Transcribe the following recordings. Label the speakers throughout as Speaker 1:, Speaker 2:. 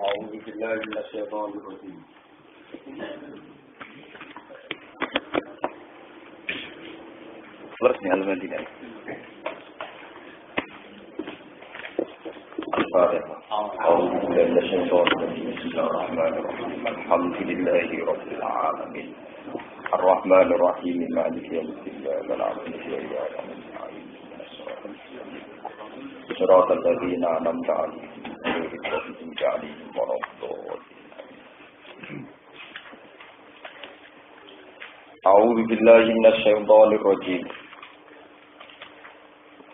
Speaker 1: أعوذ بالله من الشيطان الرجيم Terusnya Al-Madinah Al-Fatihah A'udzu billahi minasyaitonir rajim Bismillahirrahmanirrahim Alhamdulillahi rabbil alamin Ar-Rahmanir Rahim Maliki yaumiddin Iyyaka na'budu wa iyyaka nasta'in Shiratal ladzina an'amta 'alaihim A'udzu billahi minasyaitonir rajim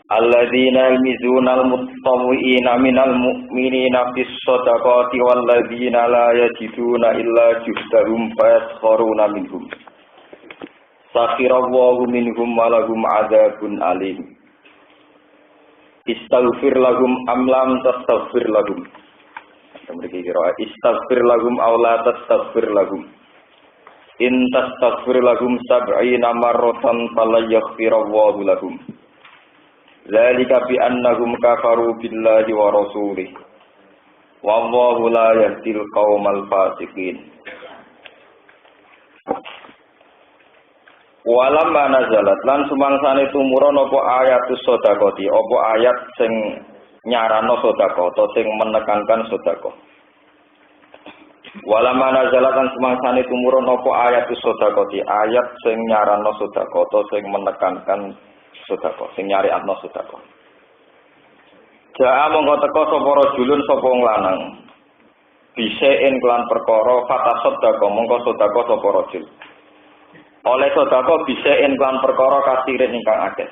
Speaker 1: Alladzina yalmizuna al-mutawwi'ina minal mu'minina fis-shadaqati walladzina la yajiduna illa juhdahum fayaskharuna minhum Sakhirallahu minhum wa lahum 'adzabun alim Istaghfir lahum am lam tastaghfir lahum Istaghfir lahum aw la tastaghfir lahum In tastaghfir lahum sab'ina marratan fala yaghfirallahu lahum Dzalika bi annahum kafaru billahi wa rasulih wallahu la yahdil qaumal fasiqin Walamma nazalat lan sumangsane tumurun apa ayatus sedekah apa ayat sing nyarano sedekah atau sing menekankan sedekah Walamma nazalat lan sumangsane tumurun apa ayatus sedekah ayat sing nyarano sedekah atau sing menekankan sedekah sing nyariatno sedekah Jaa mongko teka sapa rajulun sapa wong lanang bisein kelan perkara fatasaddaqa mongko sedekah sapa rajul oleh sedekah bisein kelan perkara kasirin ingkang akeh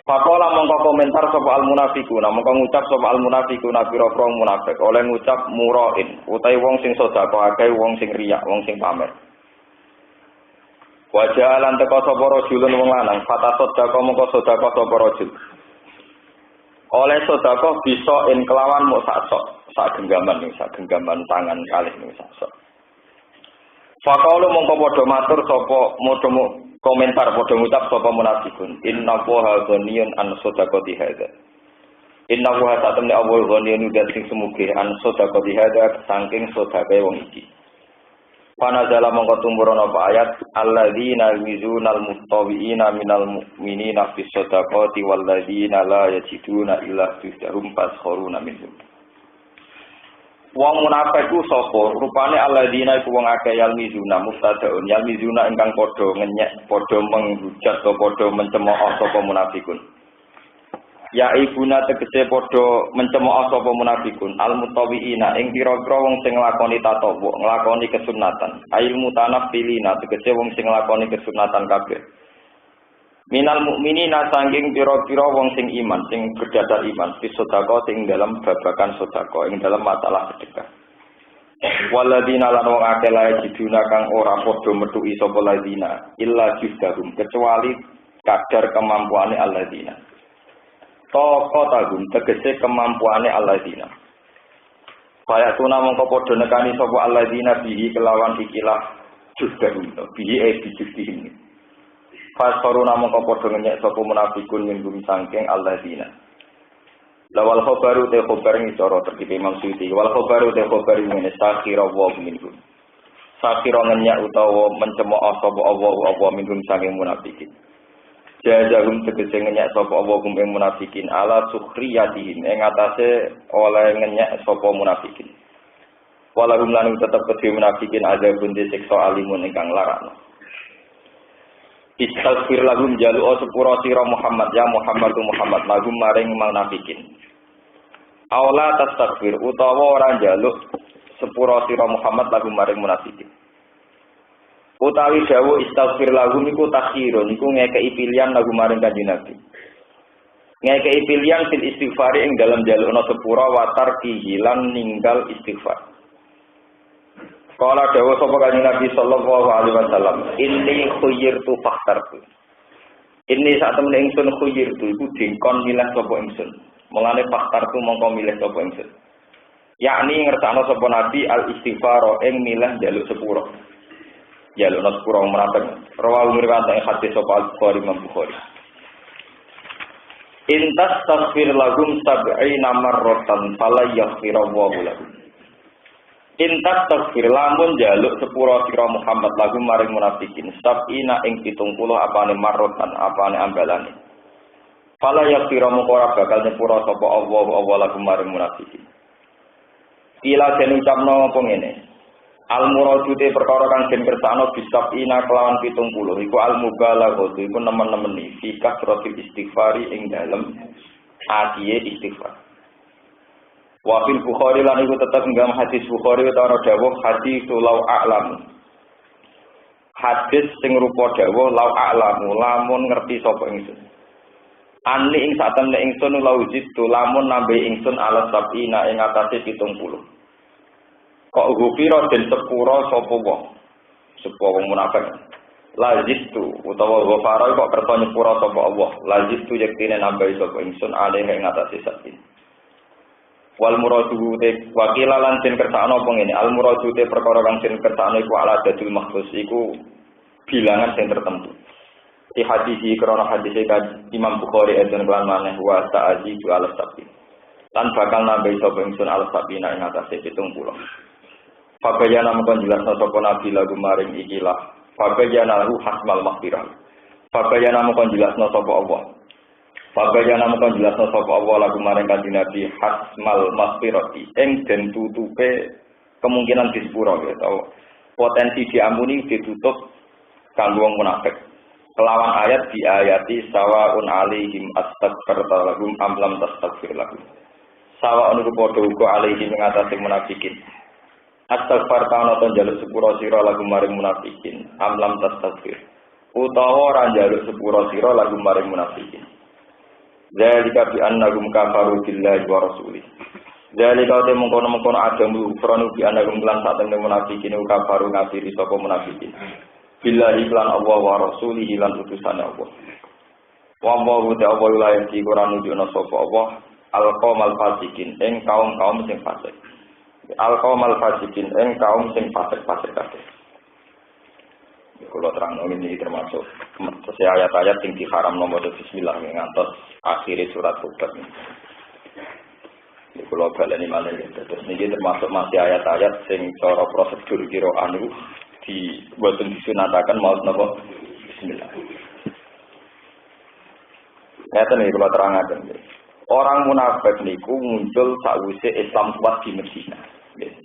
Speaker 1: Pakola mongko komentar sapa al-munafiquna mongko ngucap sapa al-munafiquna pira-pira munafik oleh ngucap murain utawi wong sing sedekah akeh wong sing riya wong sing pamer Wajah lan teka sapa rajulun wong lanang fatasaddaqa mongko sedekah sapa rajul oleh sedekah bisa ing kelawan mok sak genggaman tangan kalih ning sak Faqalu mongko padha matur sapa padha komentar padha ngucap sapa munafikun inna wa ghaniyun an sadaqati hadza inna wa ta'tamni awal ghaniyun dan sing semuge an sadaqati hadza saking sedekahe wong iki Panazala mongko tumurun apa ayat alladzina yalmizunal muttawi'ina minal mu'minina fis shadaqati walladzina la yajiduna illa juhdahum faskharuna minhum Wong munafik ku sapa rupane alladzina iku wong akeh yalmizuna mustadaun yalmizuna ingkang padha ngenyek padha menghujat atau padha mencemooh sapa munafikun Ya ibuna tegese padha mencemooh sapa munafikun almutawiina ing kira-kira wong sing nglakoni tatawu nglakoni kesunatan ail mutanaffilina tegese wong sing nglakoni kesunatan kabeh minal mukminina sanging pira-pira wong sing iman sing berdasar iman fi sedekah sing dalam babakan sedekah ing dalam masalah sedekah waladina lan wong akeh lae jiduna kang ora padha metuki sapa ladina illa juhdahum kecuali kadar kemampuane alladina Toko tagum tegese kemampuane alladzina. Kaya tuna mongko padha nekani sapa alladzina bihi kelawan ikilah jusdahum bihi bijusdihim. Fasaruna mongko padha ngenyek sapa munafikun minggum sangking alladzina. Lawal khabaru te khabar ngisoro terkipe Imam Suyuti. Wal khabaru te khabar min sakhira wa minhum. Sakhira ngenyek utawa mencemooh sapa Allah minhum sangking munafikin. Jazahum tegese ngenyek sapa Allah kum ing munafikin ala sukhriyatihim ing atase oleh ngenyek sapa munafikin. Walahum lan tetep kedhe munafikin ada bunde siksa alimun ingkang larakno. Istaghfir lahum jalu sepura sira Muhammad ya Muhammad lahum maring munafikin. Aula tastaghfir utawa ora njaluk sepura sira Muhammad lahum maring munafikin. Utawi dawuh istaghfir lahum iku takhirun iku ngekeki pilihan lagu maring Kanjeng Nabi. Ngekeki pilihan fil istighfar ing dalam jalukna sepura watar kihilan ninggal istighfar. Kala dawuh sapa Kanjeng Nabi sallallahu alaihi wasallam, inni khuyyirtu fakhtartu. Inni sak temene ingsun khuyyirtu iku dingkon milih sapa ingsun. Mulane fakhtartu mongko milih sapa ingsun. Yakni ngersakno sapa Nabi al istighfar ing milih jaluk sepura. Ya lu sepuro munafik. Rawahu riwayat hadis sapa Bukhari Imam Bukhari. Intas tasfir lagum sab'ina marratan fala yaghfirallahu lahum. Intas tasfir lamun jaluk sepuro sira Muhammad lagum maring munafikin sab'ina ing 70 apane marratan apane ambalane. Fala yaghfiramu ora bakal nyepuro sapa Allah lagum maring munafikin. Ila den ucapno apa ngene. Al muradute perkara kang den kersakno bisabina kelawan 70 iku al mubalaghah iku nemen-nemen fi kasratil istighfari ing dalem atiye istighfar. Wa fil Bukhari lan iku tetep ngam hadis Bukhari utawa dawuh hadis law a'lam. Hadis sing rupa dawuh law a'lamu lamun ngerti sapa ingsun. Ani ing satemene ingsun laujid lamun nambe ingsun ala sabina ing atase 70. Kok gufira den sepura sapa wong wong munafik lazistu utawa ghafara kok kerta nyepura sapa Allah lazistu yektine nambahi sapa ingsun alih ing atase sakin wal muradu te wakila lan den kersakno apa ngene al muradu te perkara kang den kersakno iku ala dadul mahfuz iku bilangan sing tertentu di hadis krana hadis Imam Bukhari eden lan maneh wa ta'azidu ala sakin lan bakal nambahi sapa ingsun al sabina ing atase 70. Fabayana mengkon jelasna sapa nabi lagu maring ikilah. Fabayana lahu hasmal maghfirah. Fabayana mengkon jelasna sapa Allah. Fabayana mengkon jelasna sapa Allah lagu maring kanjeng Nabi hasmal maghfirati. Ing den tutupe kemungkinan disepuro ya tau. Potensi diampuni ditutup kanggo wong munafik. Kelawan ayat diayati sawaun alaihim astaghfirta lahum am lam tastaghfir lahum. Sawaun iku padha uga alaihim ing atase munafikin. Astaghfar ta'ala ton jaluk sepura sira lagu maring munafikin amlam tastaghfir utawa ora jaluk sepura sira lagu maring munafikin zalika bi annahum kafaru billahi wa rasulih zalika te mengkono-mengkono adamu franu bi annahum lan satemene munafikin kafaru ngafiri sapa munafikin billahi lan Allah wa rasulih lan utusane Allah wa Allahu ta'ala la yati Qur'an nunjukna sapa Allah al-qaumal fasikin ing kaum-kaum sing fasik al-qaumal fasikin ing kaum sing fasik-fasik kabeh. Kalau terang ini termasuk ayat-ayat sing diharamno maca bismillah ngantos akhir surat Hud. Kalau baleni malih terus niki termasuk masih ayat-ayat sing cara prosedur qira'ah niku boten disunataken maos napa bismillah. Ngeten iki kula terangaken. Orang munafik niku muncul sakwise Islam kuat di Madinah.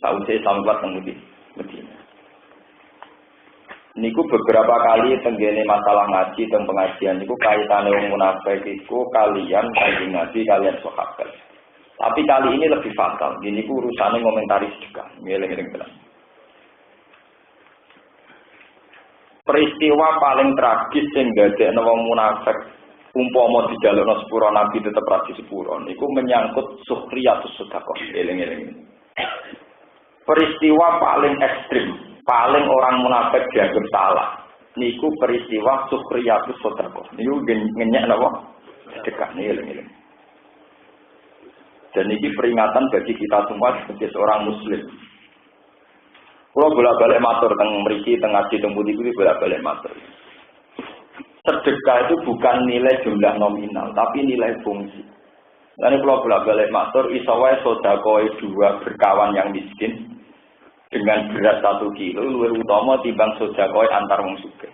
Speaker 1: Sakwise Islam kuat teng Madinah. Niku beberapa kali tenggene masalah ngaji teng pengajian niku kaitane wong munafik iku kalian kanjeng Nabi kalian sahabat. Tapi kali ini lebih fatal. Gini ku urusane komentaris juga. Ngeling-eling tenan. Peristiwa paling tragis sing dadekno wong munafik umpama dijalukno sepuro nabi tetep ra disepuro niku menyangkut sukhriyatus sedekah eling-eling. Peristiwa paling ekstrim, paling orang munafik dianggap salah niku peristiwa sukhriyatus sedekah. Niku ngenyek napa? Sedekah eling-eling. Dan ini peringatan bagi kita semua sebagai seorang muslim. Kalau bolak-balik matur teng mriki teng ngaji teng pundi kuwi bolak-balik matur. Sedekah itu bukan nilai jumlah nominal, tapi nilai fungsi. Lalu kalau bolak-balik matur, iso wae sedekah dua berkawan yang miskin dengan berat 1 kilo luwih utama timbang sedekah antar wong sugih.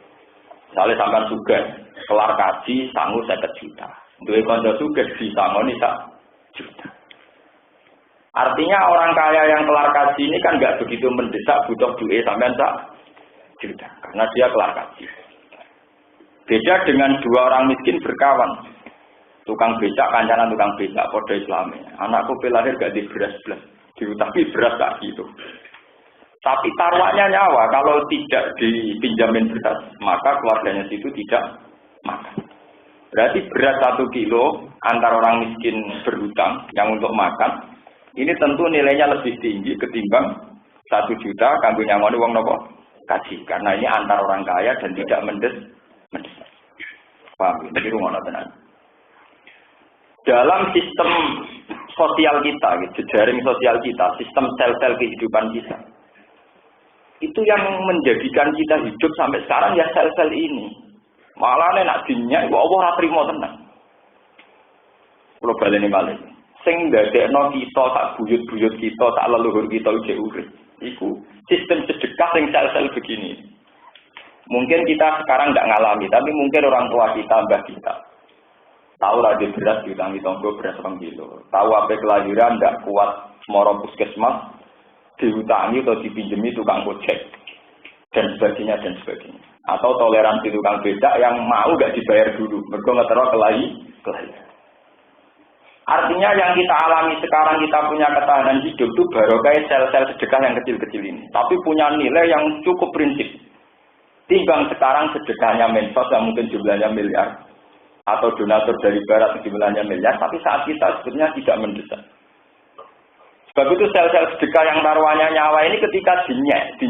Speaker 1: Misale sampean sugih, kelar kaji sangu 50 juta. Duwe kanca sugih disangoni 1 juta. Artinya orang kaya yang kelar kaji ini kan nggak begitu mendesak butuh duit sampean 1 juta karena dia kelar kaji. Beda dengan dua orang miskin berkawan, tukang becak kancanan tukang becak podo Islami. Anakku lahir gak di beras belas, tapi beras tak gitu. Tapi taruhannya nyawa kalau tidak dipinjamin beras, maka keluarganya situ tidak makan. Berarti beras 1 kilo antar orang miskin berhutang yang untuk makan. Ini tentu nilainya lebih tinggi ketimbang 1 juta kanggo nyangoni wong nopo kaji. Karena ini antar orang kaya dan tidak mendesak. Paham? Jadi rumah tenan. Dalam sistem sosial kita, jejaring sosial kita, sistem sel-sel kehidupan kita, Itu yang menjadikan kita hidup sampai sekarang ya sel-sel ini. Malah nak dinyak kok Allah ora trimo tenan. Kulo baleni malih. Sing ndadekno kita sak buyut-buyut kita, sak leluhur kita ujek urip. Iku sistem sedekah sing sel-sel begini. Mungkin kita sekarang tidak ngalami, tapi mungkin orang tua kita, mbah kita. Tahu lah di beras diutangi tonggo beras 2 kilo. Tahu apa kelahiran tidak kuat moro puskesmas diutangi atau dipinjemi tukang ojek dan sebagainya dan sebagainya. Atau toleransi tukang becak yang mau nggak dibayar dulu, mergo ngetero kelahiran. Artinya yang kita alami sekarang kita punya ketahanan hidup itu baru kayak sel-sel sedekah yang kecil-kecil ini. Tapi punya nilai yang cukup prinsip. Timbang sekarang sedekahnya mensos yang mungkin jumlahnya miliar. Atau donatur dari barat jumlahnya miliar. Tapi saat kita sebenarnya tidak mendesak. Sebab itu sel-sel sedekah yang taruhannya nyawa ini ketika dinyek.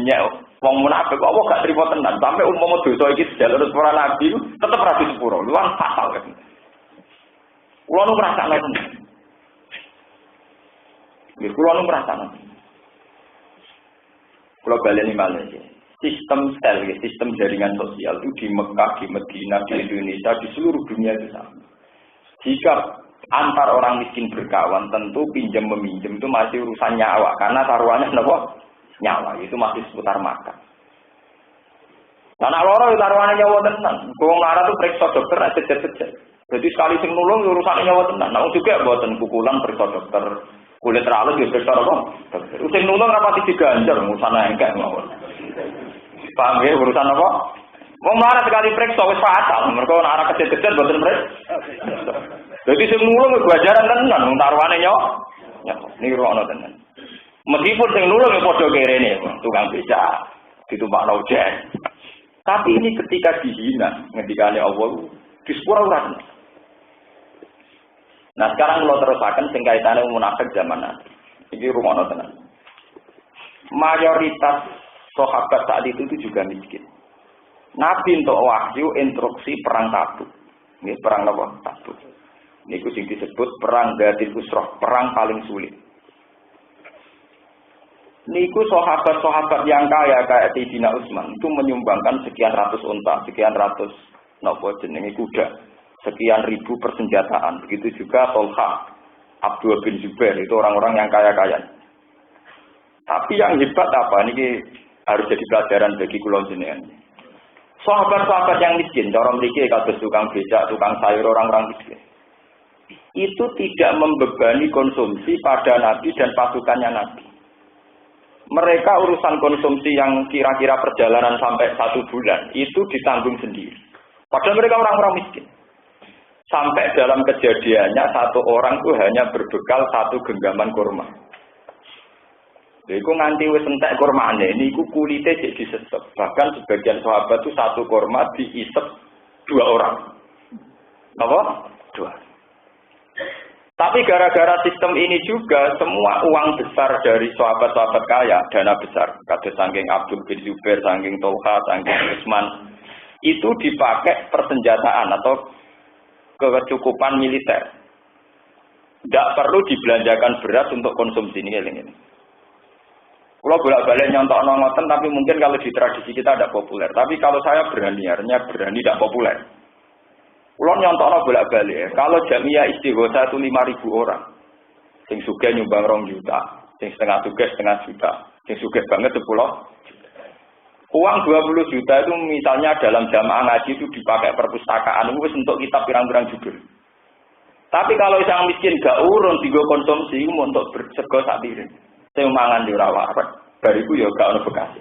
Speaker 1: Wong munafik kok gak terima tenan. Sampai umpama dosa iki jalur para nabi tetap ra disepuro. Luang fatal kan. Kulo nu ngrasakno tenan. Nggih kulo nu ngrasakno. Kulo baleni malih. Sistem sel, sistem jaringan sosial itu di Mekah, di Madinah, di Indonesia, di seluruh dunia itu sama. Jika antar orang miskin berkawan, tentu pinjam meminjam itu masih urusan nyawa, karena taruhannya apa? Nyawa, itu masih seputar makan. Anak loro taruhannya nyawa tenan. Wong lara itu periksa dokter aja. Jadi sekali sing nulung urusannya nyawa tenan. Nah juga mboten pukulan periksa dokter, kulit ralus ya periksa apa? Sing nulung rapati diganjar urusan engkek mawon. Paham ya urusan apa? Wong lara sekali periksa wis fatal. Mergo nek arah kecil-kecil mboten periksa. Jadi sing nulung kewajaran tenan wong taruhane nyawa. Niki ruwono tenan. Meskipun sing nulung ya padha kerene, tukang becak, ditumpakno ojek. Tapi ini ketika dihina, ngendikane Allah di sepura ora. Nah sekarang kalau terusakan sing kaitane munafik zaman nanti. Iki rumono tenan. Mayoritas sahabat saat itu juga miskin. Nabi untuk wahyu instruksi perang Tabuk. Ini perang apa? Tabuk. Niku sing disebut perang Dzatil Usrah, perang paling sulit. Niku sahabat-sahabat yang kaya kayak Sayyidina Utsman itu menyumbangkan sekian ratus unta, sekian ratus napa jenenge kuda, sekian ribu persenjataan. Begitu juga Tolha, Abdul bin Zubair itu orang-orang yang kaya-kaya. Tapi yang hebat apa? Ini harus jadi pelajaran bagi kula jenengan. Sahabat-sahabat yang miskin, cara mriki kados tukang becak, tukang sayur, orang-orang miskin. Itu tidak membebani konsumsi pada Nabi dan pasukannya Nabi. Mereka urusan konsumsi yang kira-kira perjalanan sampai 1 bulan itu ditanggung sendiri. Padahal mereka orang-orang miskin. Sampai dalam kejadiannya satu orang itu hanya berbekal 1 genggaman kurma. Iku nganti wis entek kurmane niku kulite jek disesep. Bahkan sebagian sahabat itu 1 kurma diisep 2 orang. Apa? 2. Tapi gara-gara sistem ini juga semua uang besar dari sahabat-sahabat kaya, dana besar, kados saking Abdul bin Zubair, saking Tolha, saking Utsman, itu dipakai persenjataan atau kecukupan militer. Tidak perlu dibelanjakan beras untuk konsumsi ini. Kalau bolak-balik nyontokno ngoten, tapi mungkin kalau di tradisi kita tidak populer. Tapi kalau saya berani, artinya berani tidak populer. Kalau nyontokno bolak-balik, kalau jamiah istighosa itu 5.000 orang. Sing sugih nyumbang 2 juta, sing setengah sugih setengah juta, sing sugih banget 10. Uang 20 juta itu misalnya dalam jamaah ngaji itu dipakai perpustakaan, itu untuk kitab pirang-pirang judul. Tapi kalau yang miskin gak urun digo konsumsi itu untuk bersego sak piring. Sing mangan di ora waras, bariku ya gak ono bekas.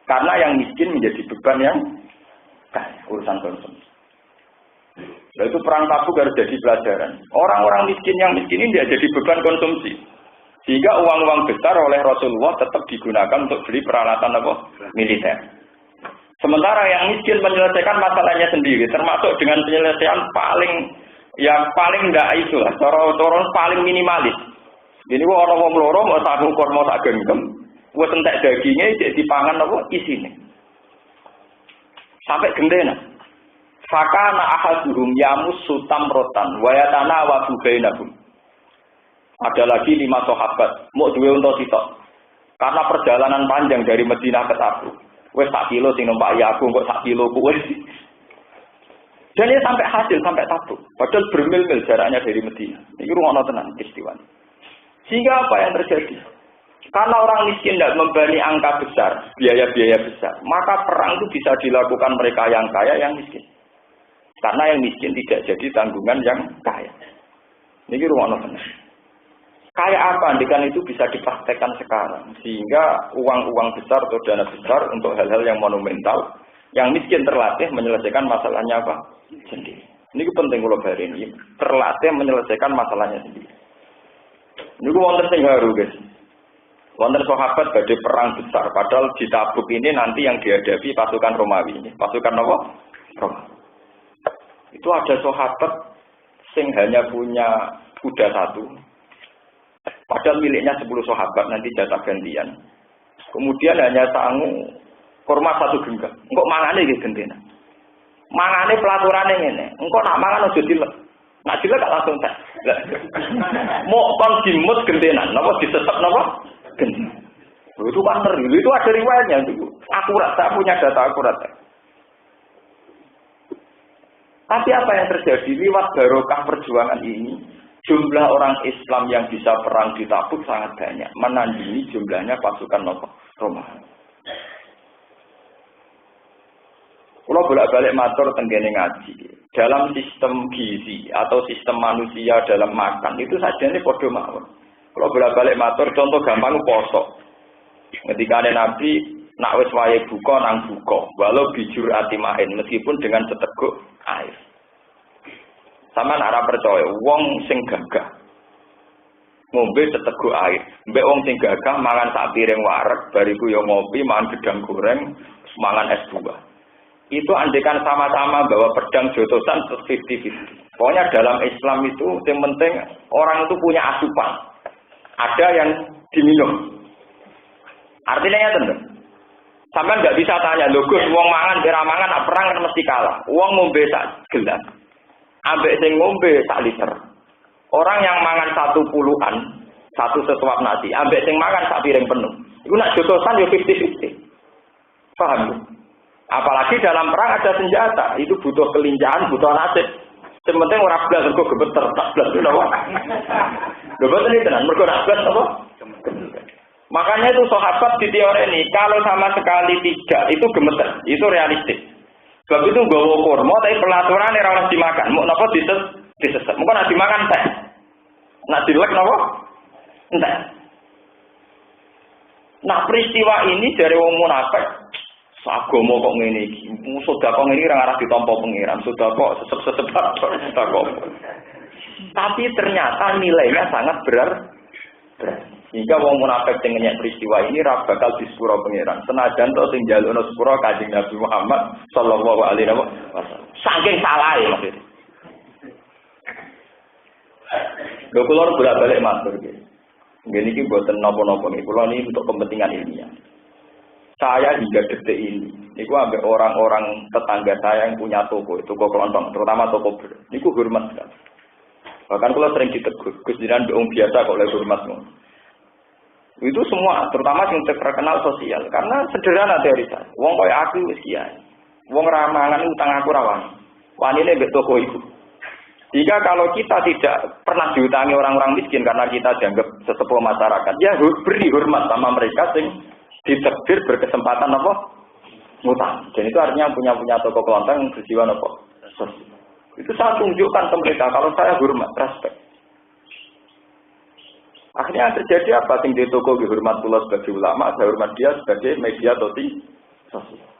Speaker 1: Karena yang miskin menjadi beban yang kaya urusan konsumsi. Nah, itu perang Tabuk harus jadi pelajaran. Orang-orang miskin yang miskin ini tidak jadi beban konsumsi. Sehingga uang-uang besar oleh Rasulullah tetap digunakan untuk beli peralatan apa? Militer. Sementara yang miskin menyelesaikan masalahnya sendiri, termasuk dengan penyelesaian paling enggak itu lah, cara paling minimalis. Jadi orang wong loro mau sak ukur mau sak genggam, wis entek dagingnya jadi dipangan apa isine. Sampai gendena. Fakana ahaduhum yamus sutam rotan wayatana wabu bainahum. Ada lagi 5 sahabat mau duwe unta sitok. Karena perjalanan panjang dari Madinah ke Tabuk. Wes 1 kilo sing numpak ya aku kok 1 kilo kuwi. Dan ini sampai hasil sampai Tabuk. Padahal bermil-mil jaraknya dari Madinah. Ini rumono tenan peristiwa. Sehingga apa yang terjadi? Karena orang miskin tidak membebani angka besar, biaya-biaya besar, maka perang itu bisa dilakukan mereka yang kaya, yang miskin. Karena yang miskin tidak jadi tanggungan yang kaya. Ini rumono tenan. Kayak apa andikan itu bisa dipraktekkan sekarang, sehingga uang-uang besar atau dana besar untuk hal-hal yang monumental, yang miskin terlatih menyelesaikan masalahnya apa? Sendiri. Ini penting kalau hari ini, terlatih menyelesaikan masalahnya sendiri. Ini wonten sing haru guys. Wonten sahabat badhe perang besar, padahal di Tabuk ini nanti yang dihadapi pasukan Romawi ini. Pasukan apa? Romawi. Itu ada sahabat sing hanya punya kuda 1. Padahal miliknya 10 sahabat, nanti jatah gantian. Kemudian hanya sanggup kurma 1 genggam. Engkau mangane iki gentena. Mangane pelaturane ngene. Engkau nak mangan aja dilek. Nak dilek gak langsung tes. Mau kon dimut gentenan, napa disesep napa? Gentenan. Itu kan itu ada riwayatnya itu. Akurat, saya punya data akurat. Tapi apa yang terjadi lewat barokah perjuangan ini? Jumlah orang Islam yang bisa perang di Tabuk sangat banyak, menandingi jumlahnya pasukan Romawi. Kalau bolak-balik matur tenggene ngaji, dalam sistem gizi atau sistem manusia dalam makan itu saja ini podo mawon. Kalau bolak-balik matur, contoh gampang poso. Ketika ada Nabi nak wis wae buka nang buka, walau bijur ati main meskipun dengan seteguk air. Sama nak ora percaya, wong sing gagah ngombe seteguk air, mbek wong sing gagah mangan sak piring wareg, bariku yo ngopi, mangan gedang goreng, mangan es buah. Itu andekan sama-sama bawa pedang jotosan 50-50. Pokoknya dalam Islam itu yang penting orang itu punya asupan. Ada yang diminum. Artinya ya teman. Sampai nggak bisa tanya, lho Gus, wong mangan kira mangan nak perang kan mesti kalah. Wong ngombe sak gelas. Ambek sing ngombe sak liter. Orang yang mangan 1 puluhan, 1 sesuap nasi, ambek sing mangan sak piring penuh. Iku nak jotosan yo 50-50. Paham? Apalagi dalam perang ada senjata, itu butuh kelincahan, butuh nasib. Yang penting ora blas mergo gemeter, tak blas lho. Lho boten iki tenan, mergo ora blas apa? Makanya itu sahabat di teori ini, kalau sama sekali tidak, itu gemeter, itu realistis. Sebab itu nggawa kurma tapi pelaturan ora oleh dimakan. Mau napa disesep. Mungkin nek dimakan teh. Nek dilek napa? Entek. Nah, peristiwa ini dari wong munafik, agama kok ngene iki. Sedekah kok ngene ora arah ditampa pengiran. Sedekah kok sesep-sesep sedekah. Tapi ternyata nilainya sangat berarti. Hingga wong munafik sing ngenyek peristiwa ini ra bakal disepuro pangeran. Senajan to sing njalukno sepuro Kanjeng Nabi Muhammad sallallahu alaihi wasallam. Saking salahe maksud. Lho kula bolak-balik matur nggih. Nggih niki boten napa-napa niki. Kula niki untuk kepentingan ilmiah. Saya hingga detik ini niku ambek orang-orang tetangga saya yang punya toko kelontong, terutama toko ber. Niku hormat sekali. Bahkan kula sering ditegur, Gus jenengan wong biasa kok oleh hormatmu. Itu semua, terutama yang terkenal sosial, karena sederhana dari saya. Wong koyo aku wis kiai. Wong ramangan utang aku rawan. Wanine mbek toko iku. Jika kalau kita tidak pernah diutangi orang-orang miskin karena kita dianggap sesepuh masyarakat, ya beri hormat sama mereka sing ditakdir berkesempatan apa? Ngutang. Dan itu artinya punya toko kelontong yang berjiwa apa? Sosial. Itu saya tunjukkan ke mereka kalau saya hormat, respect. Akhirnya terjadi apa? Sing di toko dihormat pula sebagai ulama, saya hormat dia sebagai media sosial.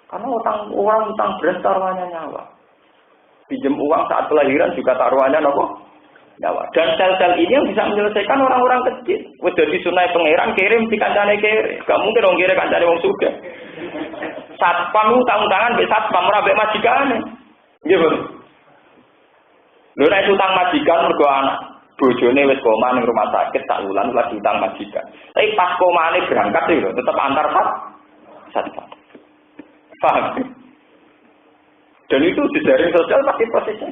Speaker 1: Karena orang utang beras taruhannya nyawa. Pinjam uang saat kelahiran juga taruhannya apa? Nyawa. Dan sel-sel ini yang bisa menyelesaikan orang-orang kecil. Wis dadi sunai pangeran kirim di kancane kiri. Gak mungkin wong kiri kancane wong sugih. Satpam utang-utangan mbek satpam ora mbek majikane. Nggih, Bro. Lho nek utang majikan mergo anak bojone wis koma ning rumah sakit tak wulan lagi utang majikan. Tapi pas komane berangkat lho tetep antar satpam. Paham? Dan itu di jaring sosial pasti prosesnya.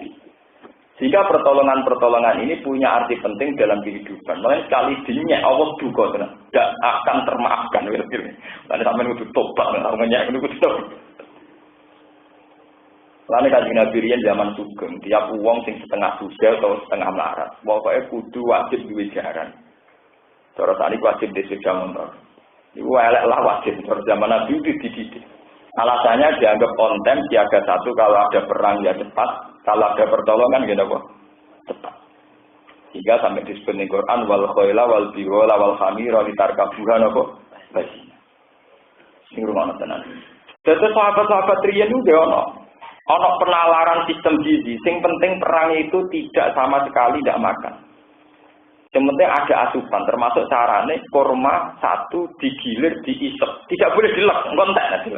Speaker 1: Sehingga pertolongan-pertolongan ini punya arti penting dalam kehidupan. Makanya sekali dinyek Allah duka tenan. tidak akan termaafkan. Lalu sampai itu tobat, namanya itu tobat. Lalu Kanjeng Nabi riyen zaman sugeng, tiap wong sing setengah sugih atau setengah melarat, pokoknya kudu wajib duwe jaran. Cara sakniki wajib di sepeda motor. Iku elek lah wajib cara zaman Nabi itu dididik. Alasannya dianggap konten siaga satu kalau ada perang ya cepat, kalau ada pertolongan gitu kok cepat. Hingga sampai disebut di Quran wal khayla wal biwala wal hamira litarkabuha napa basi. Sing rumono tenan. Dadi sahabat-sahabat riyen itu ono penalaran sistem gizi. Sing penting perang itu tidak sama sekali tidak makan. Yang penting ada asupan, termasuk carane kurma satu digilir diisep, tidak boleh dilek, kontak nanti.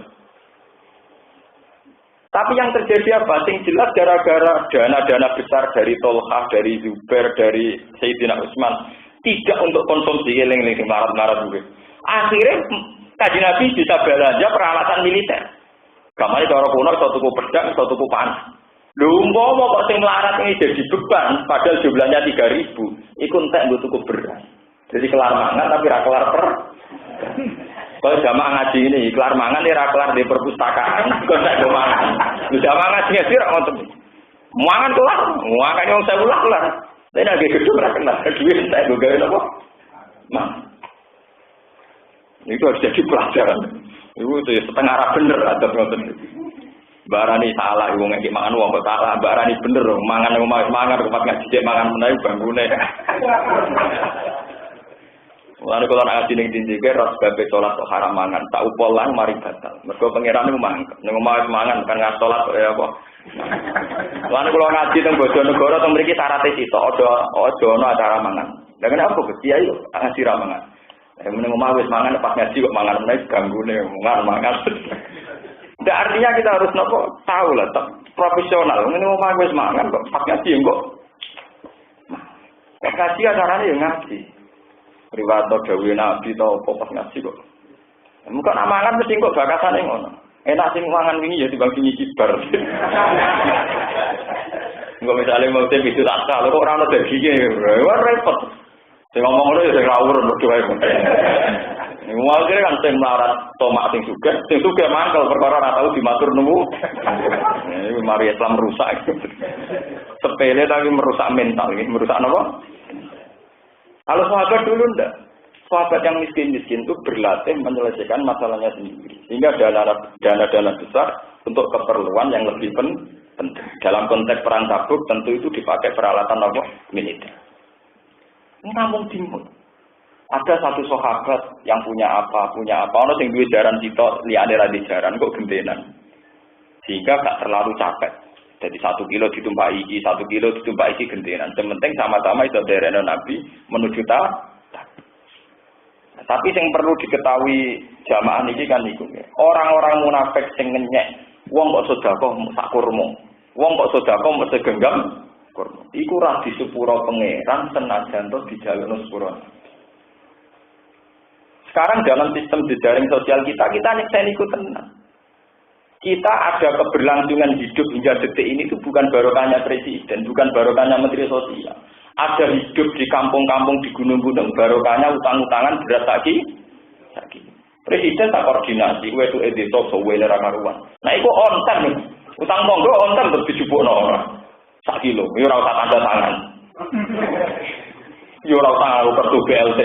Speaker 1: Tapi yang terjadi apa? Sing jelas gara-gara dana-dana besar dari Tolhah, dari Zubair, dari Sayyidina Utsman tidak untuk konsumsi eling-eling marat-marat juga. Akhirnya Kanjeng Nabi bisa belanja peralatan militer. Kamane cara kuno iso tuku pedang, iso tuku panah. Lho umpama kok sing melarat ini jadi beban, padahal jumlahnya 3.000, iku entek nggo tuku beras. Jadi kelar mangan tapi ra kelar per. Kalau jamaah ngaji ini, kelar mangan ora kelar di perpustakaan, kok nek do mangan. Lho jamaah ngaji ngasih ra ngoten. Mangan kelar, makane wong 1000 kelar. Tapi nek gedhe ora kelar, duwe entek nggo gawe napa? Nah. Itu harus jadi pelajaran. Itu setengah arah bener ada ngoten. Barani salah wong ngeki mangan wong kok salah, barani bener mangan omah mangan tempat ngaji cek mangan menawi bangune. Lalu kalau nak ngaji ning dindike ros babe salat kok haram mangan, tak upol lan mari batal. Mergo pangeran niku mangkel. Ning omah mangan kan nggak salat kok ya apa. Lalu kalau ngaji teng Bojonegoro teng mriki syaraté sitok aja ana acara mangan. Lah kenapa Kiai yo ngaji ra mangan. Ning omah wis mangan pas ngaji kok mangan menawi gangune mangan. Tidak artinya kita harus tahu lah, profesional. Ini mau main semangat kok, pas ngaji kok. Ngaji acaranya ya ngaji. Riwayat Dawi Nabi atau pas ngaji kok. Bukan amangan mesti kok bakasan yang ngono. Enak sing mangan wingi ya dibagi kibar. Enggak misalnya mau teh itu tak tahu kok ora ono dagingnya. Wah repot. Sing ngomong ngono ya sing ngawur berdoa iku. Akhirnya kan sing melarat tomak sing sugih mangkel perkara ora tau dimatur nemu. Ini mari Islam rusak. Sepele tapi merusak mental, merusak apa? Kalau sahabat dulu ndak. Sahabat yang miskin-miskin itu berlatih menyelesaikan masalahnya sendiri. Sehingga dana-dana besar untuk keperluan yang lebih penting. Dalam konteks perang Tabuk tentu itu dipakai peralatan apa? Militer. Namun timur. Ada satu sahabat yang punya apa, ono sing duwe jaran sitok liyane ra jaran kok gentenan. Sehingga gak terlalu capek. Jadi 1 kilo ditumpaki iki, 1 kilo ditumpaki iki gentenan. Yang penting sama-sama iso derene Nabi menuju Tapi yang perlu diketahui jamaah niki kan niku. Orang-orang munafik sing ngenyek, wong kok sedekah sak kurma. Wong kok sedekah mesti genggam kurma. Iku ra disepuro pangeran senajan to dijalukno sepuro. Sekarang dalam sistem jejaring sosial kita nyeksain ikut tenang. Kita ada keberlangsungan hidup hingga detik ini itu bukan barokahnya presiden, bukan barokahnya menteri sosial. Ada hidup di kampung-kampung, di gunung-gunung, barokahnya utang-utangan berat lagi. Presiden tak koordinasi, itu edito, sowele rakaruan. Nah itu on time, utang monggo on time terus dijupukno orang. 1 kilo, ini ora usah tanda tangan. Ini ora usah kartu BLT.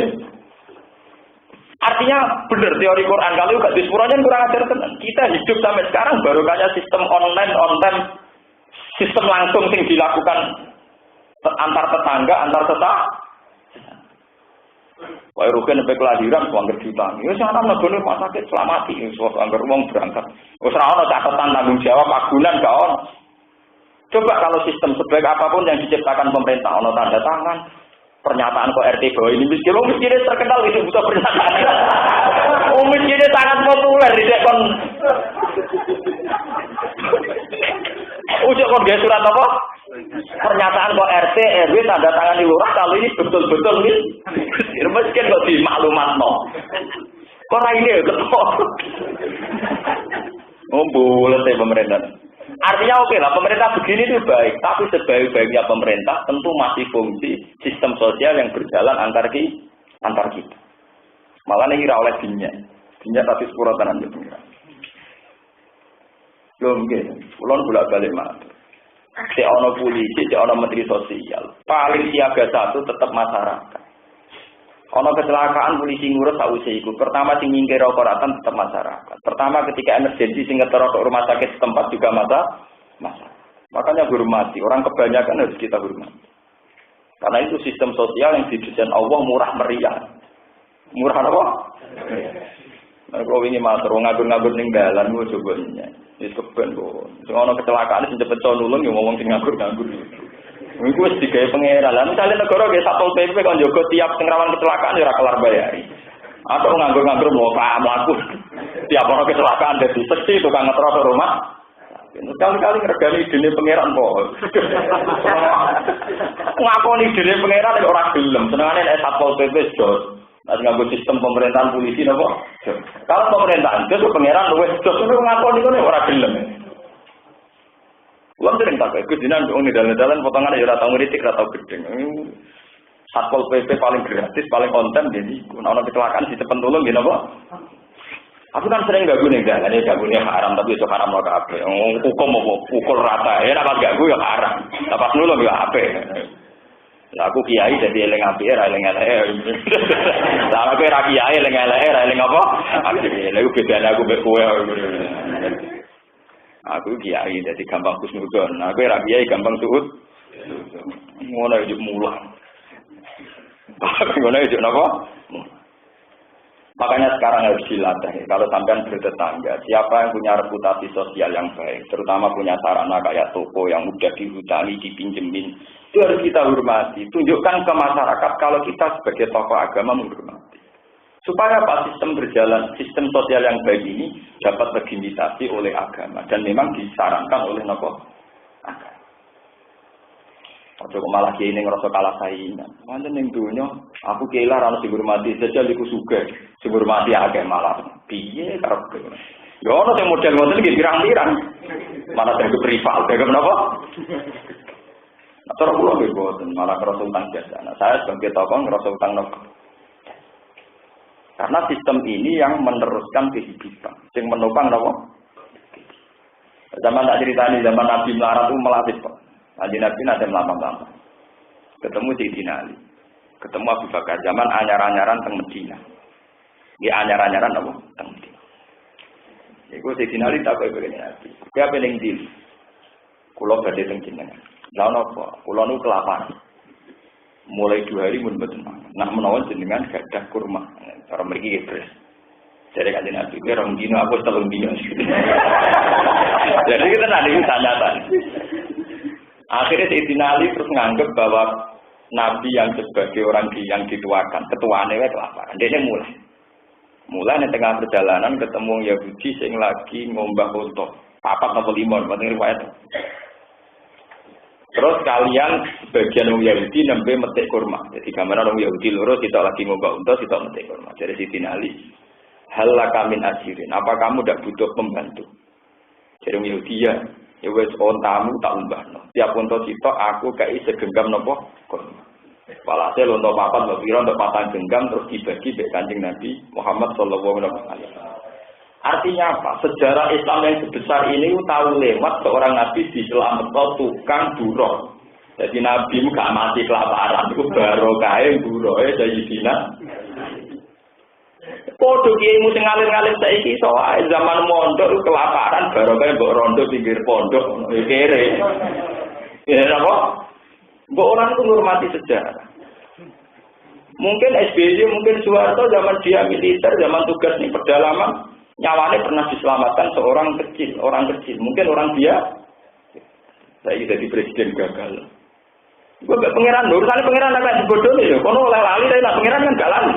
Speaker 1: Artinya benar teori Quran kalau gak disepuranya kurang ajar tenan. Kita hidup sampai sekarang barokahnya sistem online, on time, sistem langsung yang dilakukan antar tetangga, antar tetangga. Wah, rugen sampai kelahiran, suangger diutang. Ya, sing ana mlebu rumah sakit selamati, suangger wong berangkat. Wis ora ana catatan tanggung jawab agunan gak ono. Coba kalau sistem sebaik apapun yang diciptakan pemerintah, ono tanda tangan, pernyataan kok RT bahwa ini miskin, miskinnya terkenal itu butuh pernyataan. Miskinnya sangat populer di dekon. Ujuk kon gaya surat apa? Pernyataan kok RT RW tanda tangan di lurah kalau ini betul-betul miskin kok di maklumat no. Kok ini ya ketemu. Boleh sih pemerintah. Artinya oke lah, pemerintah begini itu baik, tapi sebaik-baiknya pemerintah tentu masih fungsi sistem sosial yang berjalan antar kita. Malah nek ora oleh dinyak. Dinyak tapi sepuro tenan yo pengiran. Lho nggih, kula bolak-balik matur. Si ono polisi, si ono menteri sosial. Paling siaga satu tetap masyarakat. Ono kecelakaan polisi ngurus sause iku. Pertama sing nyingkir rokok-rokokan tetap masyarakat. Pertama ketika emergensi sing ngetero ke rumah sakit setempat juga masyarakat. Makanya hormati. Orang kebanyakan harus kita hormati. Karena itu sistem sosial yang didesain Allah murah meriah. Murah apa? Nah, kalau ini matur ngabur-ngabur ning dalan ku coba nyek. Wis keben kok. Sing ana kecelakaan sing cepet nulung yo ngomong sing ngabur-ngabur. Iku wis digawe pangeran. Lah misale negara ge Satpol PP kon njogo tiap sing rawan kecelakaan yo ora kelar bayari. Atau nganggur-nganggur mau mlaku. Tiap ana kecelakaan dadi seksi tukang ngetro rumah. Sekali-kali ngergani idene pangeran kok. Ngakoni idene pangeran nek ora gelem. Senengane nek Satpol PP jos. Nanti nganggo sistem pemerintahan polisi napa? Kalau pemerintahan itu pangeran luwes jos ngono ngakoni kene ora gelem. Wong sering tak iku dinan wong dalan-dalan potongan ya ora tau ngritik ora tau gedeng. Satpol PP paling gratis, paling konten jadi ana kecelakaan dicepen tulung nggih napa? Aku kan sering gak gune dalan, gak gune haram tapi iso haram lho kabeh. Hukum apa pukul rata. Ya nek gak gue ya haram. Pas nulung ya apik. Lah aku kiai dadi eling apike ra eling eleke. Lah aku ra kiai eling eleke ra eling apa? Apike. Lha iku bedane aku mek kowe. Aku kiai dadi gampang kusnudon. Aku ra kiai gampang suud. Ngono yo mulang. Ngono yo napa? Makanya sekarang harus dilatih. Kalau sampean bertetangga, siapa yang punya reputasi sosial yang baik, terutama punya sarana kayak toko yang mudah dihutani, dipinjemin, itu harus kita hormati. Tunjukkan ke masyarakat kalau kita sebagai tokoh agama menghormati. Supaya apa sistem berjalan, sistem sosial yang baik ini dapat legitimasi oleh agama dan memang disarankan oleh tokoh agama. Ojo malah kiai ning ngrasa kalah saingan. Manten ning donya aku kiai lah ora sing hormati, jajal iku sugih. Sing hormati akeh malah. Piye karepe? Ya ono sing model ngoten iki pirang-pirang. Malah dadi rival, dadi menapa? Atur kula nggih boten, malah ngrasa utang jasa. Nah, saya sebagai tokoh ngrasa utang nopo. Karena sistem ini yang meneruskan kehidupan, sing menopang napa? Zaman tak ceritani zaman Nabi melarat itu melatih kok. Nabi nanti lama-lama ketemu Sayyidina Ali, ketemu Abu Bakar zaman anyar-anyaran teng Medina. Dia anyar-anyaran apa? Teng Medina. Iku Sayyidina Ali tak kowe begini Nabi. Kowe apa ning ndi? Kula badhe teng jenengan. Lah napa? Kula nu kelaparan. Mulai 2 hari mun mboten mangan. Nah menawa jenengan gadah kurma. Cara mriki nggih, jadi kan Nabi kowe rong dino aku 3 dino. Jadi kita nanti tanya-tanya. Akhirnya Sayyidina Ali terus menganggap bahwa Nabi yang sebagai orang yang dituakan, ketuaannya kelaparan. Dia mulai di tengah perjalanan ketemu Yahudi yang lagi ngombah unta, 4 atau 5, menurut riwayat. Terus kalian sebagian orang Yahudi nembe metik kurma. Jadi gambaran orang Yahudi loro kita lagi ngombah unta, kita metik kurma. Jadi Sayyidina Ali, hal lakamin asirin. Apa kamu tidak butuh pembantu? Jadi orang Yahudi ya wis ontamu tak umbahno. Tiap unta sitok aku kei segenggam napa kurma. Walhasil unta 4 mbok pira untuk 4 genggam terus dibagi mek Kanjeng Nabi Muhammad sallallahu alaihi wasallam. Artinya apa? Sejarah Islam yang sebesar ini tahu lewat seorang nabi diselametno tukang buruh. Jadi nabi gak mati kelaparan iku barokahe buruhe Sayyidina. Podo kiaimu sing ngalir-ngalir saiki iso wae zaman mondok kelaparan barokah mbok rondo pinggir pondok kere. Ya apa? Mbok orang itu menghormati sejarah. Mungkin SBY, mungkin Soeharto zaman dia militer, zaman tugas di pedalaman, nyawanya pernah diselamatkan seorang kecil, orang kecil. Mungkin orang dia saya jadi presiden gagal. Gue gak pengiran, urusannya pengiran agak dibodoh nih. Kono oleh lali, tapi pengiran kan gak lali.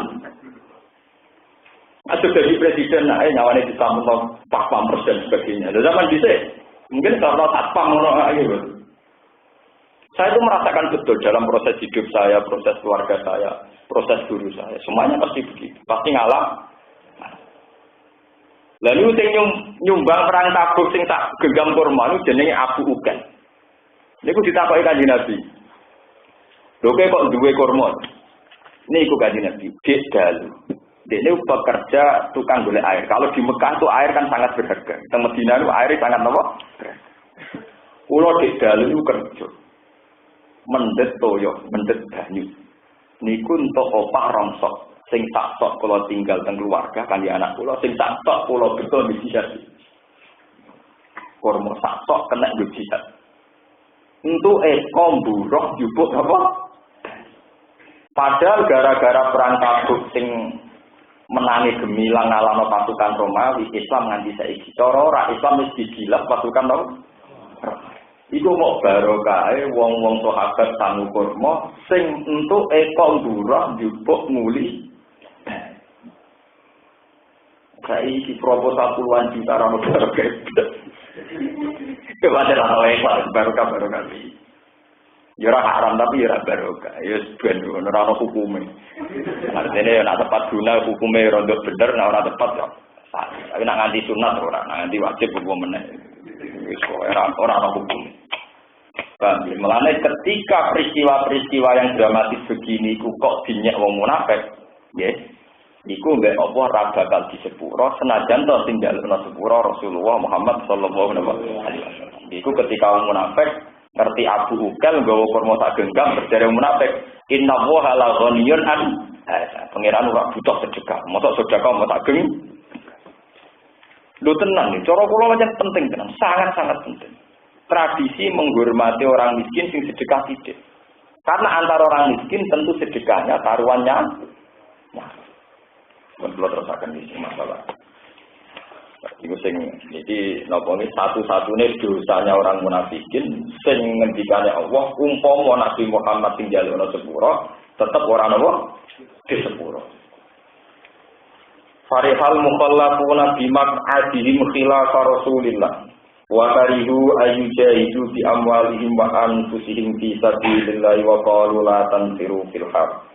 Speaker 1: Atau jadi presiden, nyawane disambung Pak Pampers dan sebagainya. Dan zaman bisa, mungkin kalau satpam gitu. Saya itu merasakan betul dalam proses hidup saya, proses keluarga saya, proses guru saya. Semuanya pasti begitu, pasti ngalah. Lalu sing nyumbang perang Tabuk sing tak genggam kurma itu jenenge Abu Uken. Niku ditakoki Kanjeng Nabi. Lho kok duwe kurma? Niku Kanjeng Nabi, dik dalu. Dia bekerja tukang golek air. Kalau di Mekah itu air kan sangat berharga. Di Madinah itu air sangat apa? Kulo di dalu itu kerja. Mendet toyo, mendet banyu. Niku untuk opah rongsok. Sing tak tok kulo tinggal teng keluarga kan di anak kulo. Sing tak tok kulo betul di jihad. Kurma sak tok kena di jihad. Untuk komburoh jupuk apa? Padahal gara-gara perang Tabuk sing menangi gemilang ngalahno pasukan Romawi, Islam nganti saiki. Cara ora Islam wis digilap pasukan Romawi. Iku mau barokahe wong-wong sahabat sangu kurma sing entuk komburoh jupuk muli. Saiki proposal puluhan juta ra ono barokah. Kepada orang barokah ini. Ya ora haram tapi ya ora barokah. Ya ben ora ono hukume. Artine ya nek tepat guna hukume rondo bener, nek ora tepat ya. Tapi nek nganti sunat ora, nek nganti wajib hukum meneh. Wis ora ono hukum. Bang, melane ketika peristiwa-peristiwa yang dramatis begini ku kok dinyek wong munafik, nggih. Iku mbek apa ra bakal disepuro senajan to sing jalukna sepuro Rasulullah Muhammad sallallahu alaihi wasallam. Iku ketika wong munafik ngerti Abu Ukal nggawa kurma sak genggam berdere munafik, inna wa la ghaniyun an pangeran ora butuh sedekah. Mosok sedekah mau sak geng. Lho tenan iki cara kula pancen penting tenan, sangat-sangat penting. Tradisi menghormati orang miskin sing sedekah sithik. Karena antara orang miskin tentu sedekahnya taruhannya Menurut terusakan di masalah. Iku sing iki napa iki satu-satunya dosanya orang munafikin sing ngendikane Allah umpama Nabi Muhammad sing jalukna sepuro tetep ora napa di sepuro. Farihal mukhallafuna bimaq'adihim khilafa Rasulillah wa karihu ayyujahidu bi amwalihim wa anfusihim fi sabilillah wa qalu la tanfiru fil har.